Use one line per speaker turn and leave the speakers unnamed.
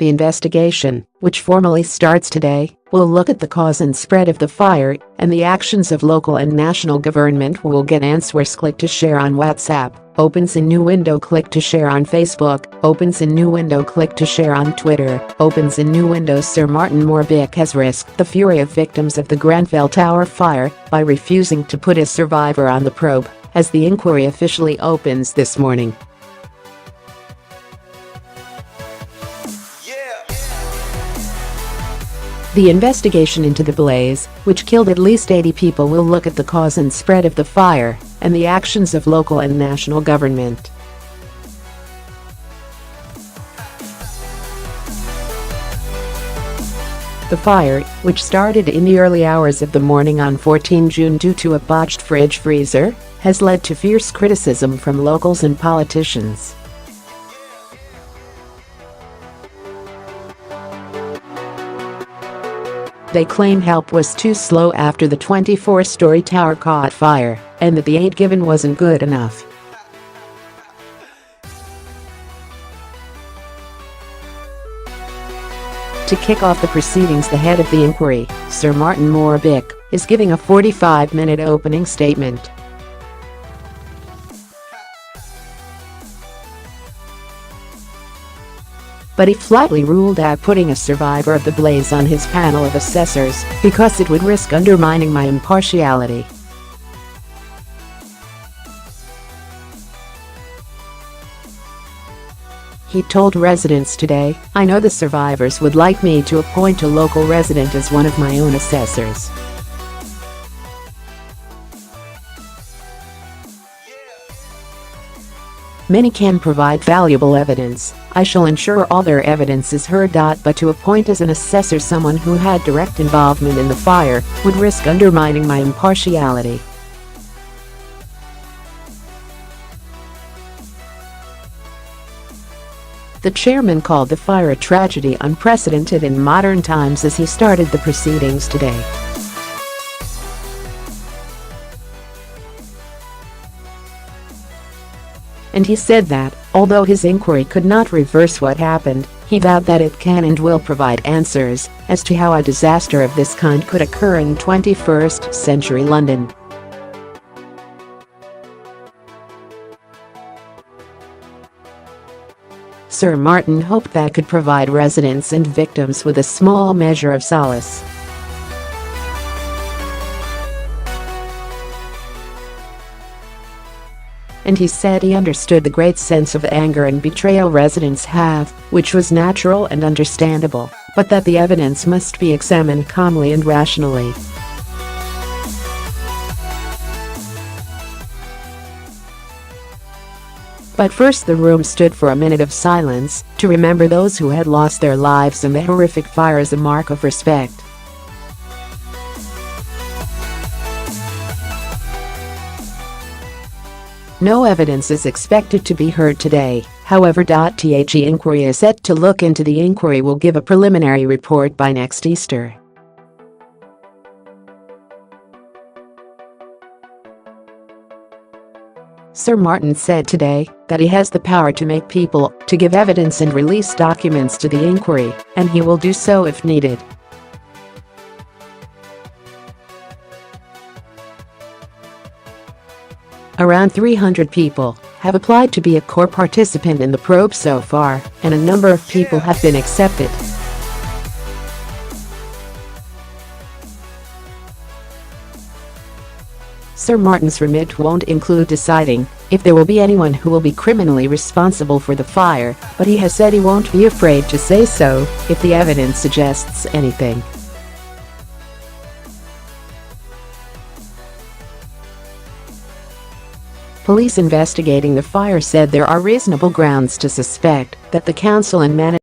The investigation, which formally starts today, will look at the cause and spread of the fire and the actions of local and national government. Will get answers. Click to share on WhatsApp, opens a new window. Click to share on Facebook, opens a new window. Click to share on Twitter, opens a new window. Sir Martin Moore Bick has risked the fury of victims of the Grenfell Tower fire by refusing to put a survivor on the probe as the inquiry officially opens this morning. The investigation into the blaze, which killed at least 80 people, will look at the cause and spread of the fire and the actions of local and national government. The fire, which started in the early hours of the morning on 14 June due to a botched fridge freezer, has led to fierce criticism from locals and politicians. They claim help was too slow after the 24-story tower caught fire, and that the aid given wasn't good enough. To kick off the proceedings, the head of the inquiry, Sir Martin Moore Bick, is giving a 45-minute opening statement. But he flatly ruled out putting a survivor of the blaze on his panel of assessors because it would risk undermining my impartiality. He told residents today, "I know the survivors would like me to appoint a local resident as one of my own assessors. Many can provide valuable evidence. I shall ensure all their evidence is heard. But to appoint as an assessor someone who had direct involvement in the fire would risk undermining my impartiality." The chairman called the fire a tragedy unprecedented in modern times as he started the proceedings today. And he said that, although his inquiry could not reverse what happened, he vowed that it can and will provide answers as to how a disaster of this kind could occur in 21st century London. Sir Martin hoped that could provide residents and victims with a small measure of solace. And he said he understood the great sense of anger and betrayal residents have, which was natural and understandable, but that the evidence must be examined calmly and rationally. But first the room stood for a minute of silence to remember those who had lost their lives in the horrific fire as a mark of respect. No evidence is expected to be heard today, however. The inquiry is set to look into the inquiry will give a preliminary report by next Easter. Sir Martin said today that he has the power to make people, to give evidence and release documents to the inquiry, and he will do so if needed. Around 300 people have applied to be a core participant in the probe so far, and a number of people have been accepted. Sir Martin's remit won't include deciding if there will be anyone who will be criminally responsible for the fire, but he has said he won't be afraid to say so if the evidence suggests anything. Police investigating the fire said there are reasonable grounds to suspect that the council and management